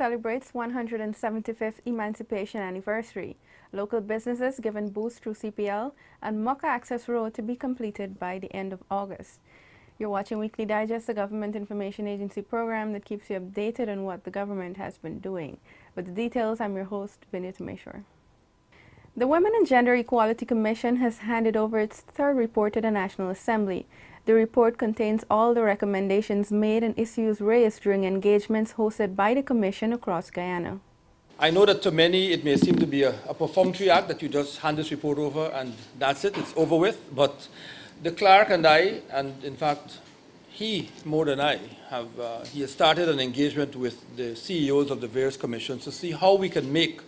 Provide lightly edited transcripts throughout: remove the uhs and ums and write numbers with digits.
celebrates 175th Emancipation Anniversary. Local businesses given boost through CPL and Mocha Access Road to be completed by the end of August. You're watching Weekly Digest, the Government Information Agency program that keeps you updated on what the government has been doing. With the details, I'm your host, Vinita Meshwar. The Women and Gender Equality Commission has handed over its third report to the National Assembly. The report contains all the recommendations made and issues raised during engagements hosted by the Commission across Guyana. I know that to many it may seem to be a perfunctory act that you just hand this report over and that's it, it's over with. But the clerk and I, and in fact he more than I, he has started an engagement with the CEOs of the various commissions to see how we can make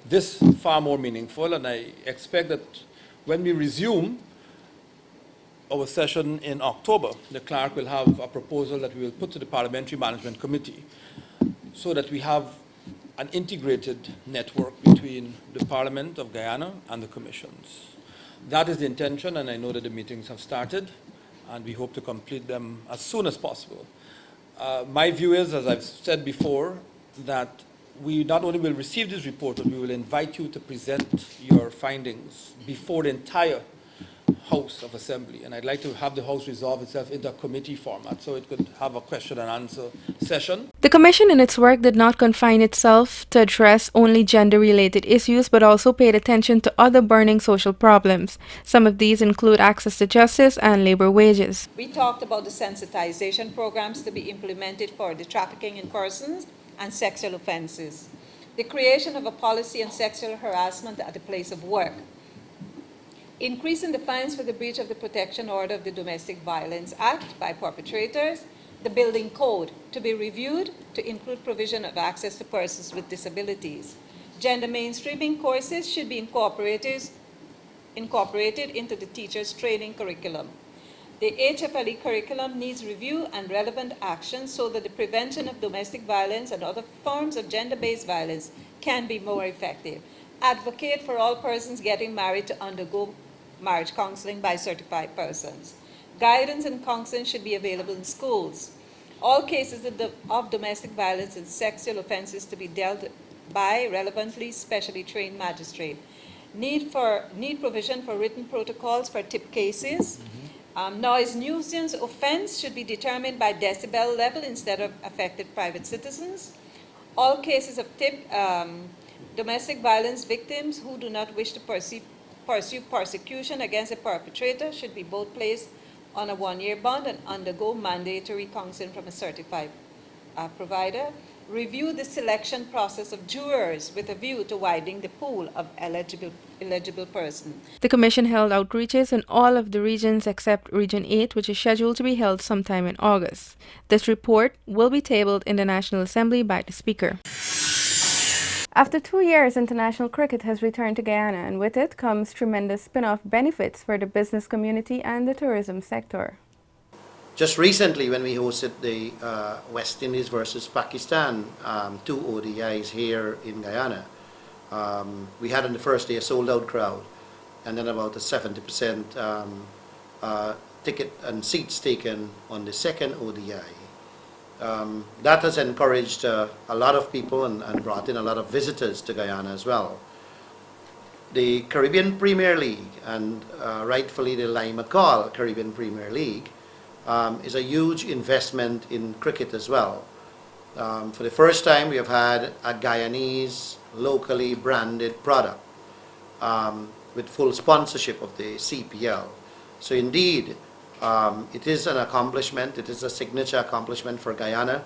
this far more meaningful. And I expect that when we resume our session in October, the clerk will have a proposal that we will put to the Parliamentary Management Committee so that we have an integrated network between the Parliament of Guyana and the commissions. That is the intention, and I know that the meetings have started, and we hope to complete them as soon as possible. My view is, as I've said before, that we not only will receive this report, but we will invite you to present your findings before the entire House of Assembly, and I'd like to have the House resolve itself into a committee format so it could have a question and answer session. The Commission in its work did not confine itself to address only gender-related issues, but also paid attention to other burning social problems. Some of these include access to justice and labor wages. We talked about the sensitization programs to be implemented for the trafficking in persons and sexual offenses, the creation of a policy on sexual harassment at the place of work, increasing the fines for the breach of the Protection Order of the Domestic Violence Act by perpetrators, the building code to be reviewed to include provision of access to persons with disabilities. Gender mainstreaming courses should be incorporated into the teacher's training curriculum. The HFLE curriculum needs review and relevant action so that the prevention of domestic violence and other forms of gender-based violence can be more effective. Advocate for all persons getting married to undergo marriage counseling by certified persons. Guidance and counseling should be available in schools. All cases of domestic violence and sexual offenses to be dealt by relevantly specially trained magistrate. Need provision for written protocols for tip cases. Noise nuisance offense should be determined by decibel level instead of affected private citizens. All cases of domestic violence victims who do not wish to pursue persecution against a perpetrator should be both placed on a one-year bond and undergo mandatory counseling from a certified provider. Review the selection process of jurors with a view to widening the pool of eligible persons. The Commission held outreaches in all of the regions except Region 8, which is scheduled to be held sometime in August. This report will be tabled in the National Assembly by the Speaker. After 2 years, international cricket has returned to Guyana, and with it comes tremendous spin-off benefits for the business community and the tourism sector. Just recently, when we hosted the West Indies versus Pakistan 2 ODIs here in Guyana, we had on the first day a sold-out crowd, and then about a 70% ticket and seats taken on the second ODI. That has encouraged a lot of people and brought in a lot of visitors to Guyana as well. The Caribbean Premier League, and rightfully the Lima Call Caribbean Premier League, is a huge investment in cricket as well. For the first time, we have had a Guyanese, locally branded product with full sponsorship of the CPL. So indeed, it is an accomplishment, it is a signature accomplishment for Guyana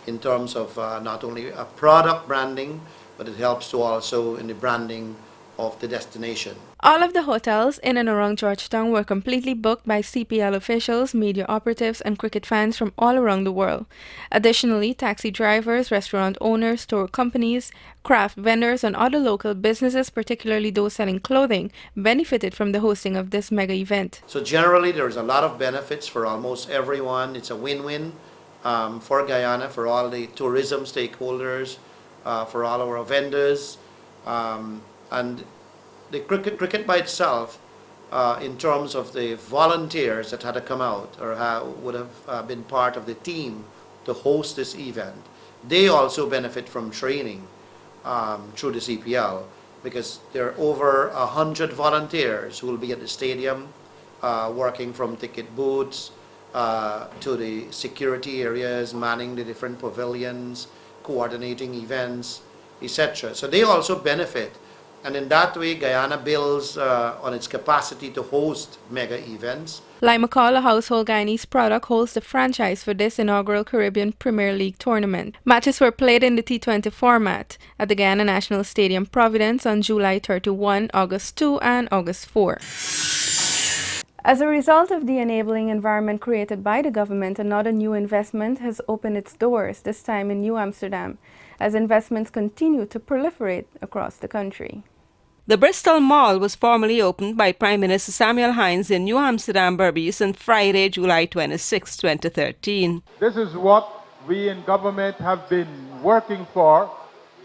in terms of not only a product branding, but it helps to also in the branding of the destination. All of the hotels in and around Georgetown were completely booked by CPL officials, media operatives, and cricket fans from all around the world. Additionally, taxi drivers, restaurant owners, tour companies, craft vendors, and other local businesses, particularly those selling clothing, benefited from the hosting of this mega event. So generally, there's a lot of benefits for almost everyone. It's a win-win for Guyana, for all the tourism stakeholders, for all our vendors, and the cricket by itself, in terms of the volunteers that had to come out or would have been part of the team to host this event, they also benefit from training through the CPL, because there are over 100 volunteers who will be at the stadium working from ticket booths to the security areas, manning the different pavilions, coordinating events, etc. So they also benefit, and in that way Guyana builds on its capacity to host mega events. Like McCall, a household Guyanese product, holds the franchise for this inaugural Caribbean Premier League tournament. Matches were played in the T20 format at the Guyana National Stadium Providence on July 31, August 2, and August 4. As a result of the enabling environment created by the government, another new investment has opened its doors, this time in New Amsterdam, as investments continue to proliferate across the country. The Bristol Mall was formally opened by Prime Minister Samuel Hines in New Amsterdam, Berbice on Friday, July 26, 2013. This is what we in government have been working for.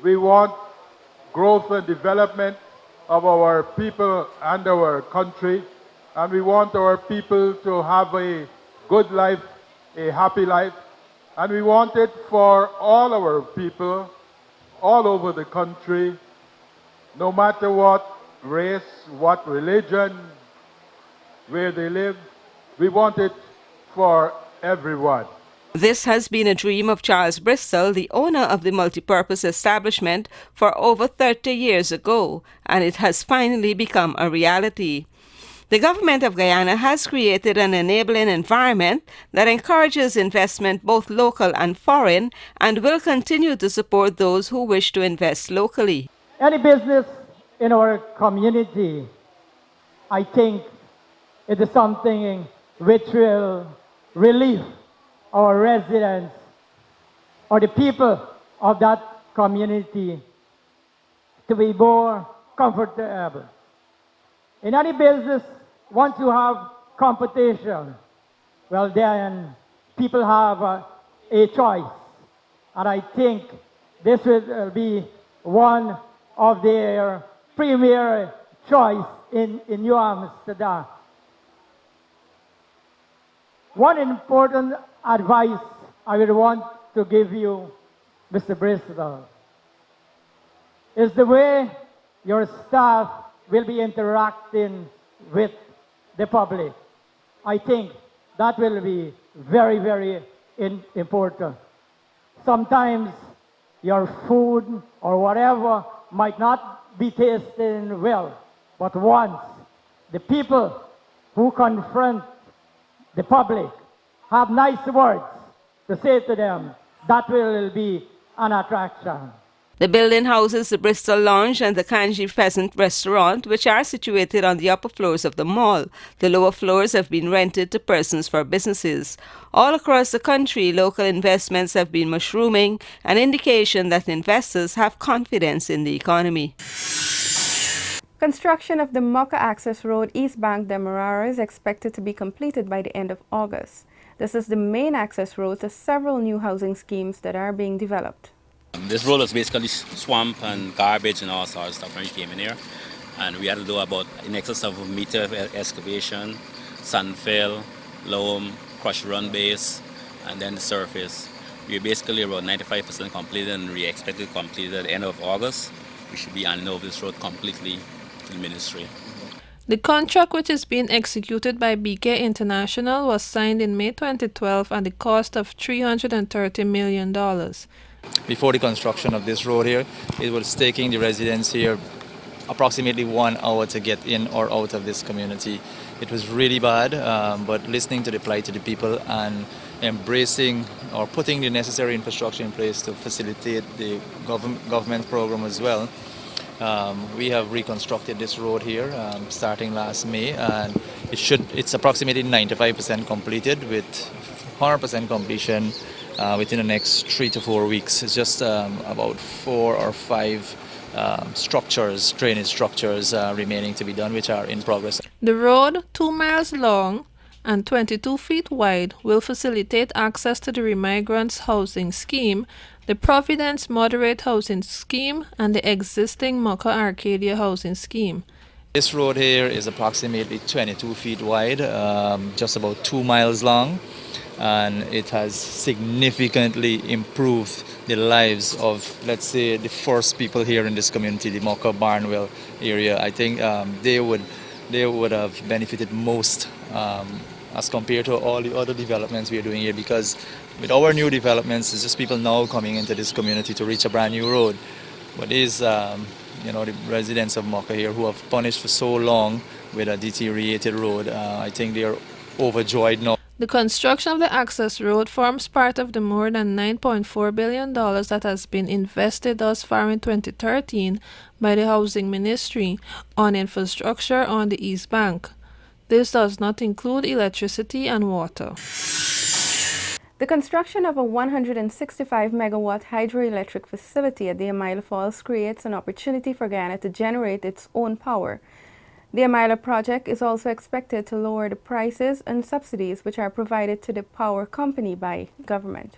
We want growth and development of our people and our country, and we want our people to have a good life, a happy life, and we want it for all our people all over the country, no matter what race, what religion, where they live. We want it for everyone. This has been a dream of Charles Bristol, the owner of the multipurpose establishment, for over 30 years ago, and it has finally become a reality. The government of Guyana has created an enabling environment that encourages investment both local and foreign, and will continue to support those who wish to invest locally. Any business in our community, I think it is something which will relieve our residents or the people of that community to be more comfortable. In any business, once you have competition, well then people have a choice. And I think this will be one of their premier choice in New Amsterdam. One important advice I would want to give you, Mr. Bristol, is the way your staff will be interacting with the public. I think that will be very, very important. Sometimes your food or whatever might not be tasting well, but once the people who confront the public have nice words to say to them, that will be an attraction. The building houses the Bristol Lounge and the Kanji Pheasant Restaurant, which are situated on the upper floors of the mall. The lower floors have been rented to persons for businesses. All across the country, local investments have been mushrooming, an indication that investors have confidence in the economy. Construction of the Mocha Access Road East Bank Demerara is expected to be completed by the end of August. This is the main access road to several new housing schemes that are being developed. This road was basically swamp and garbage and all sorts of stuff when we came in here. And we had to do about in excess of a meter of excavation, sand fill, loam, crushed run base, and then the surface. We're basically about 95% completed, and we expect to complete at the end of August. We should be handing over this road completely to the ministry. The contract, which is being executed by BK International, was signed in May 2012 at the cost of $330 million. Before the construction of this road here, it was taking the residents here approximately 1 hour to get in or out of this community. It was really bad, but listening to the plight of the people and embracing or putting the necessary infrastructure in place to facilitate the government program as well, we have reconstructed this road here starting last May, and it's approximately 95% completed, with 100% completion within the next 3 to 4 weeks. It's just about 4 or 5 drainage structures remaining to be done, which are in progress. The road, 2 miles long and 22 feet wide, will facilitate access to the Remigrants Housing Scheme, the Providence Moderate Housing Scheme, and the existing Mocha Arcadia Housing Scheme. This road here is approximately 22 feet wide, just about 2 miles long, and it has significantly improved the lives of, let's say, the first people here in this community, the Mocha Barnwell area. I think they would have benefited most as compared to all the other developments we are doing here, because with our new developments, it's just people now coming into this community to reach a brand new road. But these, the residents of Mocha here who have punished for so long with a deteriorated road, I think they are overjoyed now. The construction of the access road forms part of the more than $9.4 billion that has been invested thus far in 2013 by the Housing Ministry on infrastructure on the East Bank. This does not include electricity and water. The construction of a 165-megawatt hydroelectric facility at the Amaila Falls creates an opportunity for Guyana to generate its own power. The Amaila project is also expected to lower the prices and subsidies which are provided to the power company by government.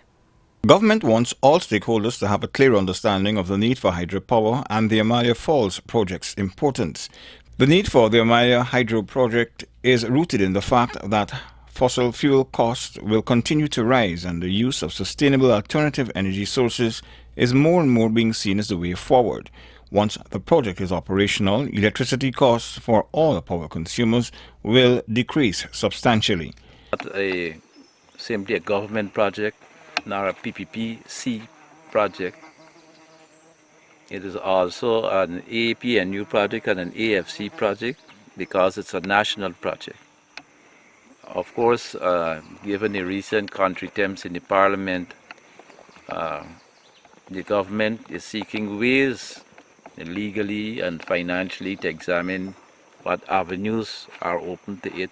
Government wants all stakeholders to have a clear understanding of the need for hydropower and the Amaila Falls project's importance. The need for the Amaila Hydro project is rooted in the fact that fossil fuel costs will continue to rise and the use of sustainable alternative energy sources is more and more being seen as the way forward. Once the project is operational, electricity costs for all power consumers will decrease substantially. Not simply a government project, nor a PPPC project. It is also an APNU project and an AFC project because it's a national project. Of course, given the recent country attempts in the Parliament, the government is seeking ways legally and financially to examine what avenues are open to it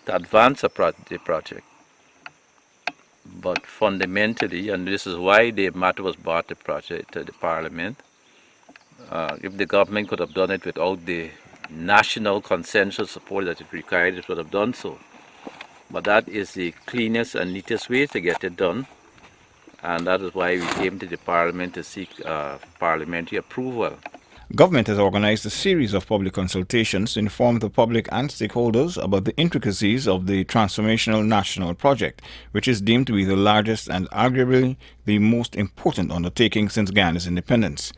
to advance the project. But fundamentally, and this is why the matter was brought to the Parliament, if the government could have done it without the national consensus support that it required, it would have done so. But that is the cleanest and neatest way to get it done, and that is why we came to the Parliament to seek parliamentary approval. Government has organized a series of public consultations to inform the public and stakeholders about the intricacies of the transformational national project, which is deemed to be the largest and arguably the most important undertaking since Guyana's independence.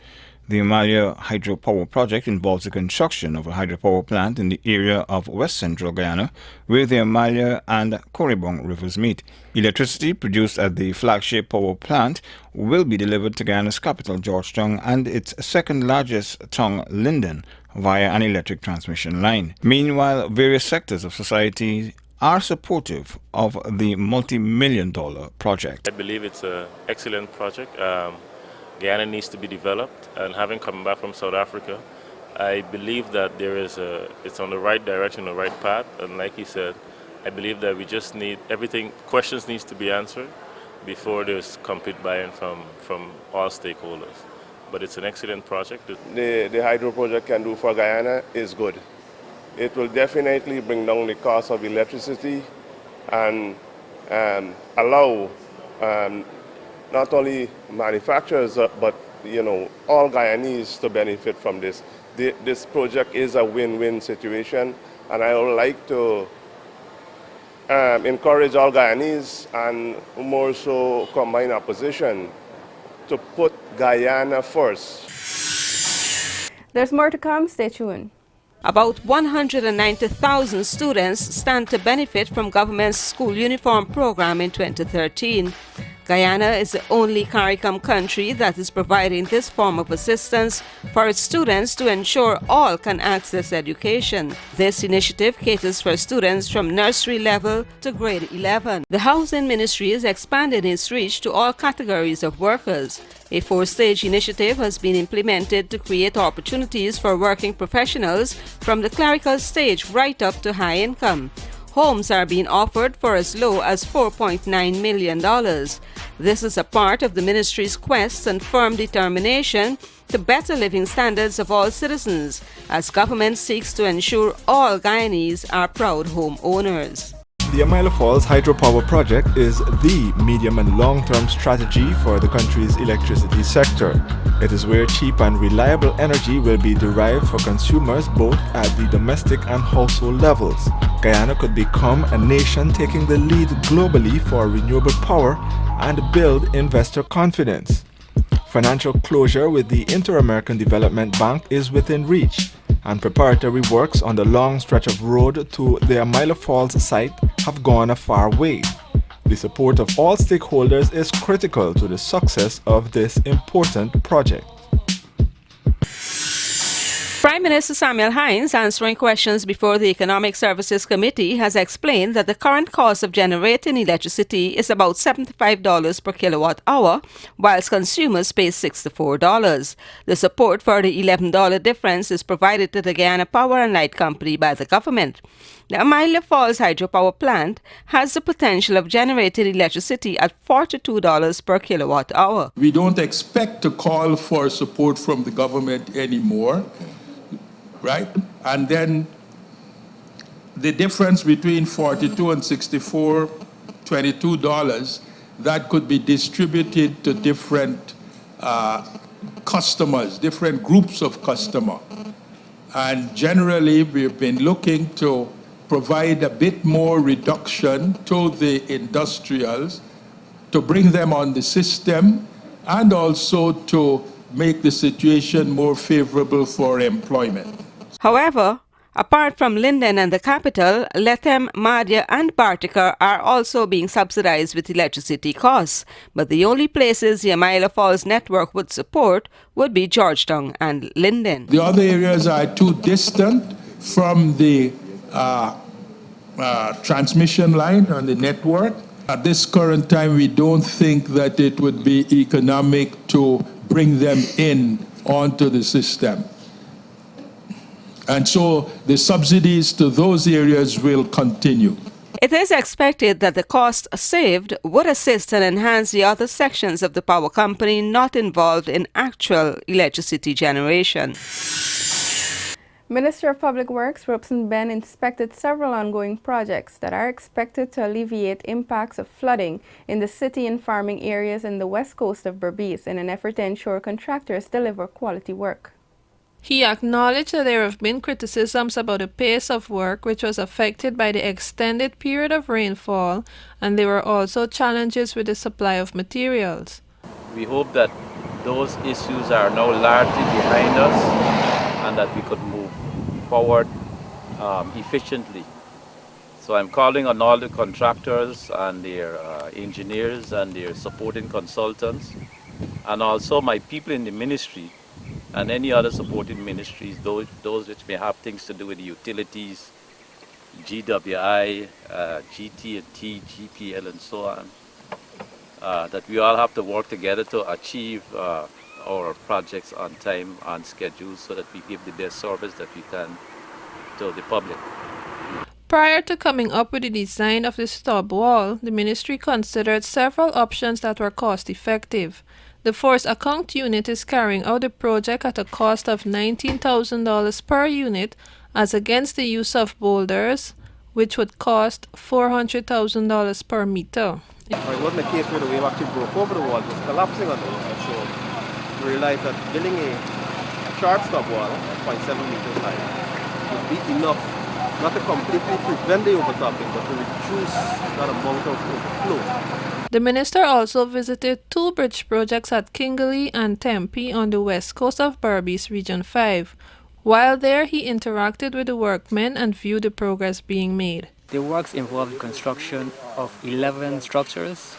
The Amaila Hydropower project involves the construction of a hydropower plant in the area of West Central Guyana, where the Amaila and Corribong rivers meet. Electricity produced at the flagship power plant will be delivered to Guyana's capital, Georgetown, and its second largest town, Linden, via an electric transmission line. Meanwhile, various sectors of society are supportive of the multi-million-dollar project. I believe it's an excellent project. Guyana needs to be developed, and having come back from South Africa, I believe that it's on the right direction, the right path, and like he said, I believe that we just need questions needs to be answered before there's complete buy-in from all stakeholders. But it's an excellent project. The hydro project can do for Guyana is good. It will definitely bring down the cost of electricity and allow not only manufacturers, but all Guyanese to benefit from this. This project is a win-win situation, and I would like to encourage all Guyanese and more so combine opposition to put Guyana first. There's more to come. Stay tuned. About 190,000 students stand to benefit from government's school uniform program in 2013. Guyana is the only CARICOM country that is providing this form of assistance for its students to ensure all can access education. This initiative caters for students from nursery level to grade 11. The Housing Ministry is expanding its reach to all categories of workers. A 4-stage initiative has been implemented to create opportunities for working professionals from the clerical stage right up to high income. Homes are being offered for as low as $4.9 million. This is a part of the ministry's quest and firm determination to better living standards of all citizens, as government seeks to ensure all Guyanese are proud homeowners. The Amaila Falls Hydropower Project is the medium and long-term strategy for the country's electricity sector. It is where cheap and reliable energy will be derived for consumers both at the domestic and household levels. Guyana could become a nation taking the lead globally for renewable power and build investor confidence. Financial closure with the Inter-American Development Bank is within reach, and preparatory works on the long stretch of road to the Amila Falls site have gone a far way. The support of all stakeholders is critical to the success of this important project. Prime Minister Samuel Hinds, answering questions before the Economic Services Committee, has explained that the current cost of generating electricity is about $75 per kilowatt hour, whilst consumers pay $64. The support for the $11 difference is provided to the Guyana Power and Light Company by the government. The Amila Falls hydropower plant has the potential of generating electricity at $42 per kilowatt hour. We don't expect to call for support from the government anymore. Right? And then the difference between 42 and 64, $22, that could be distributed to different customers, different groups of customers. And generally, we've been looking to provide a bit more reduction to the industrials, to bring them on the system, and also to make the situation more favorable for employment. However, apart from Linden and the capital, Lethem, Madhya and Bartika are also being subsidized with electricity costs. But the only places the Amila Falls network would support would be Georgetown and Linden. The other areas are too distant from the transmission line on the network. At this current time, we don't think that it would be economic to bring them in onto the system. And so the subsidies to those areas will continue. It is expected that the cost saved would assist and enhance the other sections of the power company not involved in actual electricity generation. Minister of Public Works Robeson Ben inspected several ongoing projects that are expected to alleviate impacts of flooding in the city and farming areas in the west coast of Berbice in an effort to ensure contractors deliver quality work. He acknowledged that there have been criticisms about the pace of work, which was affected by the extended period of rainfall, and there were also challenges with the supply of materials. We hope that those issues are now largely behind us and that we could move forward efficiently. So I'm calling on all the contractors and their engineers and their supporting consultants, and also my people in the ministry and any other supporting ministries, those which may have things to do with the utilities, GWI, GT&T, GPL, and so on, that we all have to work together to achieve our projects on time, on schedule, so that we give the best service that we can to the public. Prior to coming up with the design of the stub wall, the ministry considered several options that were cost-effective. The Force Account Unit is carrying out the project at a cost of $19,000 per unit, as against the use of boulders, which would cost $400,000 per meter. It wasn't a case where the wave actually broke over the wall, it was collapsing on the wall. So we realized that building a sharp stub wall, 0.7 meters high, would be enough not to completely prevent the overtopping, but to reduce that amount of overflow. The minister also visited two bridge projects at Kingley and Tempe on the west coast of Berbice, Region 5. While there, he interacted with the workmen and viewed the progress being made. The works involve construction of 11 structures,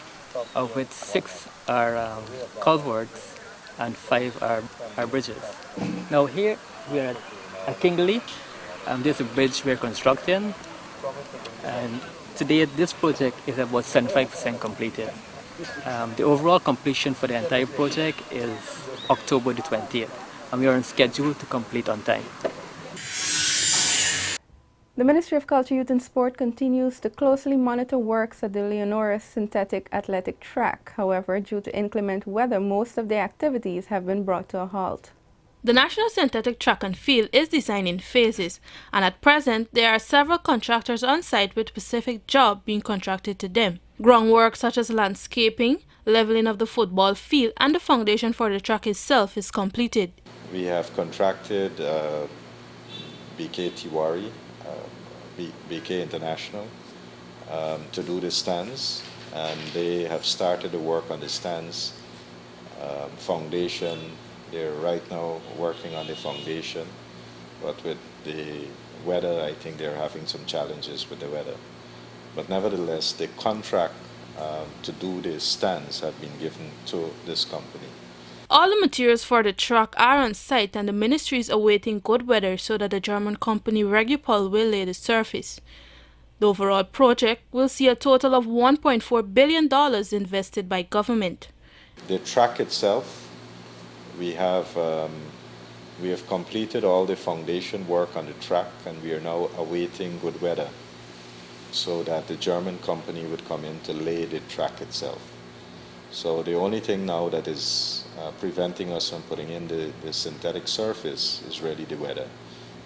of which 6 are culverts and 5 are bridges. Now here we are at Kingley. This is a bridge we're constructing, and today this project is about 75% completed. The overall completion for the entire project is October the 20th, and we are on schedule to complete on time. The Ministry of Culture, Youth and Sport continues to closely monitor works at the Leonora Synthetic Athletic Track. However, due to inclement weather, most of the activities have been brought to a halt. The National Synthetic Track and Field is designed in phases, and at present there are several contractors on site with specific job being contracted to them. Groundwork such as landscaping, leveling of the football field, and the foundation for the track itself is completed. We have contracted BK Tiwari, BK International to do the stands, and they have started the work on the stands foundation. They're right now working on the foundation, but with the weather, I think they're having some challenges with the weather. But nevertheless, the contract to do the stands have been given to this company. All the materials for the track are on site and the ministry is awaiting good weather so that the German company Regupol will lay the surface. The overall project will see a total of $1.4 billion invested by government. The track itself, we have completed all the foundation work on the track, and we are now awaiting good weather so that the German company would come in to lay the track itself. So the only thing now that is preventing us from putting in the synthetic surface is really the weather.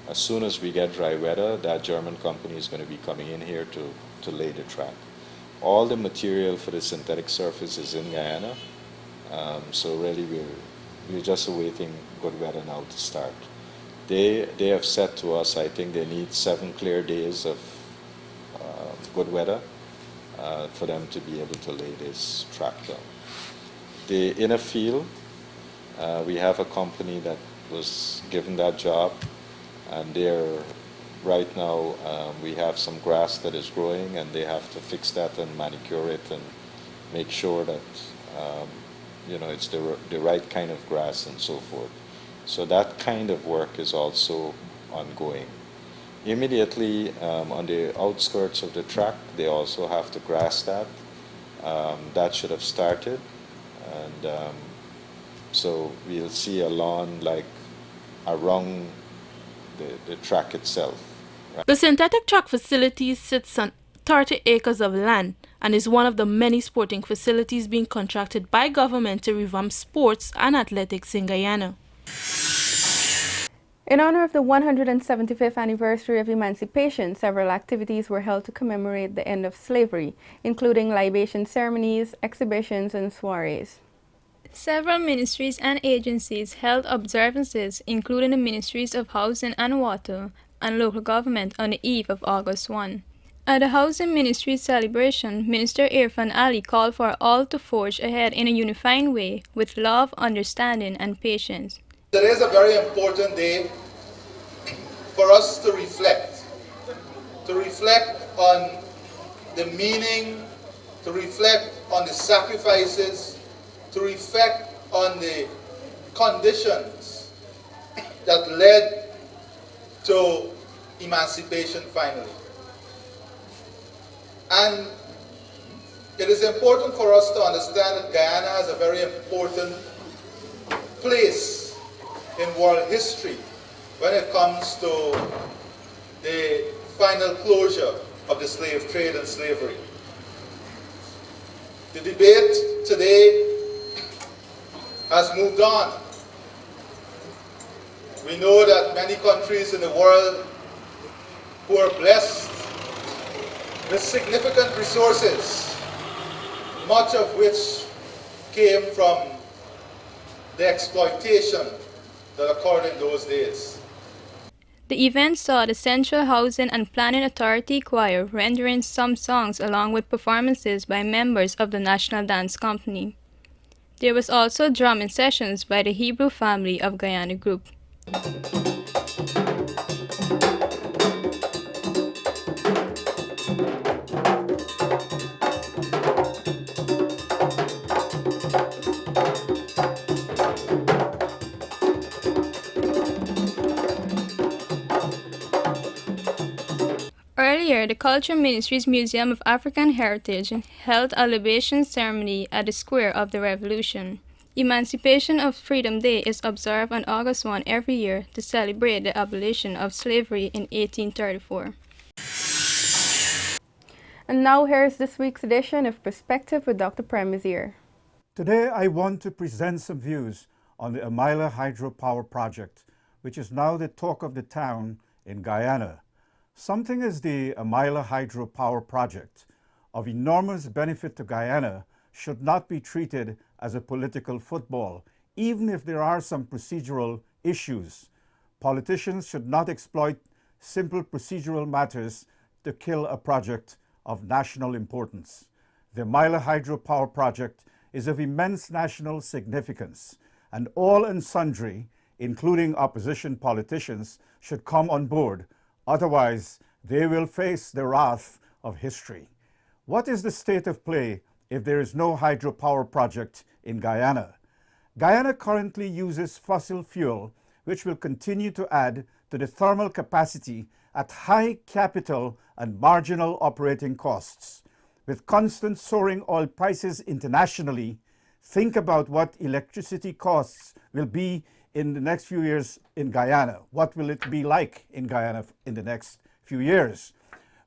As soon as we get dry weather, that German company is going to be coming in here to lay the track. All the material for the synthetic surface is in Guyana, so really we're just awaiting good weather now to start. They have said to us, I think they need 7 clear days of good weather for them to be able to lay this track down. The inner field, we have a company that was given that job, and they're right now we have some grass that is growing, and they have to fix that and manicure it and make sure that it's the right kind of grass and so forth. So that kind of work is also ongoing. Immediately on the outskirts of the track, they also have to grass that. That should have started, and so we'll see a lawn like around the track itself. Right? The synthetic track facility sits on 30 acres of land and is one of the many sporting facilities being contracted by government to revamp sports and athletics in Guyana. In honor of the 175th anniversary of emancipation, several activities were held to commemorate the end of slavery, including libation ceremonies, exhibitions, and soirees. Several ministries and agencies held observances, including the Ministries of Housing and Water and Local Government on the eve of August 1. At the Housing Ministry's celebration, Minister Irfan Ali called for all to forge ahead in a unifying way with love, understanding, and patience. Today is a very important day for us to reflect on the meaning, to reflect on the sacrifices, to reflect on the conditions that led to emancipation finally. And it is important for us to understand that Guyana has a very important place in world history when it comes to the final closure of the slave trade and slavery. The debate today has moved on. We know that many countries in the world who are blessed with significant resources, much of which came from the exploitation that occurred in those days. The event saw the Central Housing and Planning Authority Choir rendering some songs along with performances by members of the National Dance Company. There was also drumming sessions by the Hebrew Family of Guyana Group. Earlier, the Culture Ministry's Museum of African Heritage held a libation ceremony at the Square of the Revolution. Emancipation of Freedom Day is observed on August 1 every year to celebrate the abolition of slavery in 1834. And now here's this week's edition of Perspective with Dr. Premisier. Today I want to present some views on the Amaila Hydropower Project, which is now the talk of the town in Guyana. Something as the Amaila Hydropower Project, of enormous benefit to Guyana, should not be treated as a political football, even if there are some procedural issues. Politicians should not exploit simple procedural matters to kill a project of national importance. The Myla Hydropower Project is of immense national significance, and all and sundry, including opposition politicians, should come on board. Otherwise, they will face the wrath of history. What is the state of play if there is no hydropower project in Guyana? Guyana currently uses fossil fuel, which will continue to add to the thermal capacity at high capital and marginal operating costs. With constant soaring oil prices internationally, think about what electricity costs will be in the next few years in Guyana. What will it be like in Guyana in the next few years?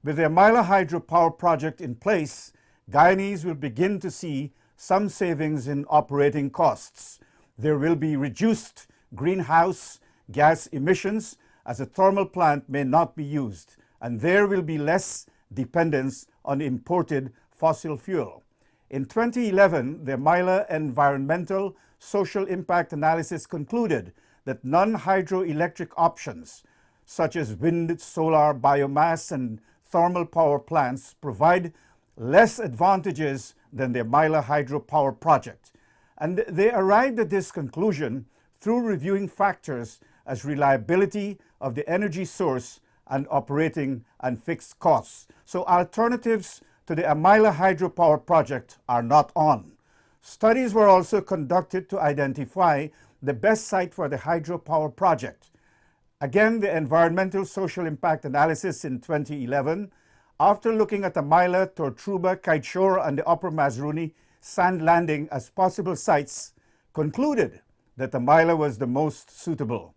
With the Myla Hydropower Project in place, Guyanese will begin to see some savings in operating costs. There will be reduced greenhouse gas emissions as a thermal plant may not be used, and there will be less dependence on imported fossil fuel. In 2011, the Myla Environmental Social Impact Analysis concluded that non-hydroelectric options, such as wind, solar, biomass, and thermal power plants, provide less advantages than the Myla Hydropower Project. And they arrived at this conclusion through reviewing factors as reliability of the energy source and operating and fixed costs. So alternatives to the Myla Hydropower Project are not on. Studies were also conducted to identify the best site for the hydropower project. Again, the Environmental Social Impact Analysis in 2011, after looking at the Myla, Tortuga, Kaieteur, and the Upper Mazaruni sand landing as possible sites, concluded that the Myla was the most suitable.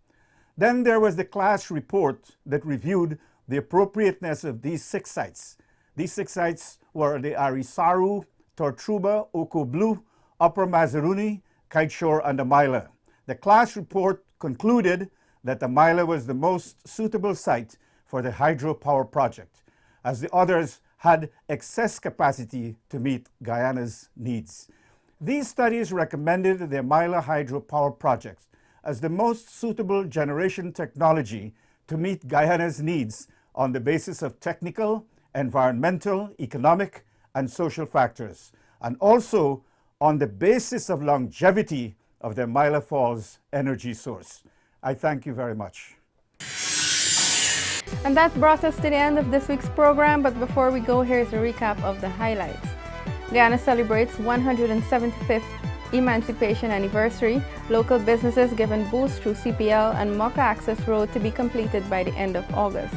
Then there was the class report that reviewed the appropriateness of these 6 sites. These 6 sites were the Arisaru, Tortuga, Okoblu, Upper Mazaruni, Kaieteur, and the Myla. The class report concluded that the Myla was the most suitable site for the hydropower project, as the others had excess capacity to meet Guyana's needs. These studies recommended the Myla Hydropower Project as the most suitable generation technology to meet Guyana's needs on the basis of technical, environmental, economic, and social factors, and also on the basis of longevity of the Myla Falls energy source. I thank you very much. And that brought us to the end of this week's program, but before we go, here's a recap of the highlights. Guyana celebrates 175th Emancipation Anniversary. Local businesses given boost through CPL and Mocha Access Road to be completed by the end of August.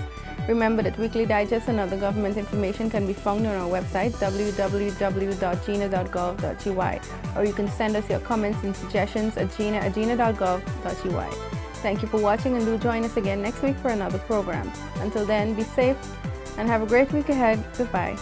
Remember that Weekly Digest and other government information can be found on our website www.gina.gov.ui, or you can send us your comments and suggestions at gina@gina.gov.ui. Thank you for watching, and do join us again next week for another program. Until then, be safe and have a great week ahead. Goodbye.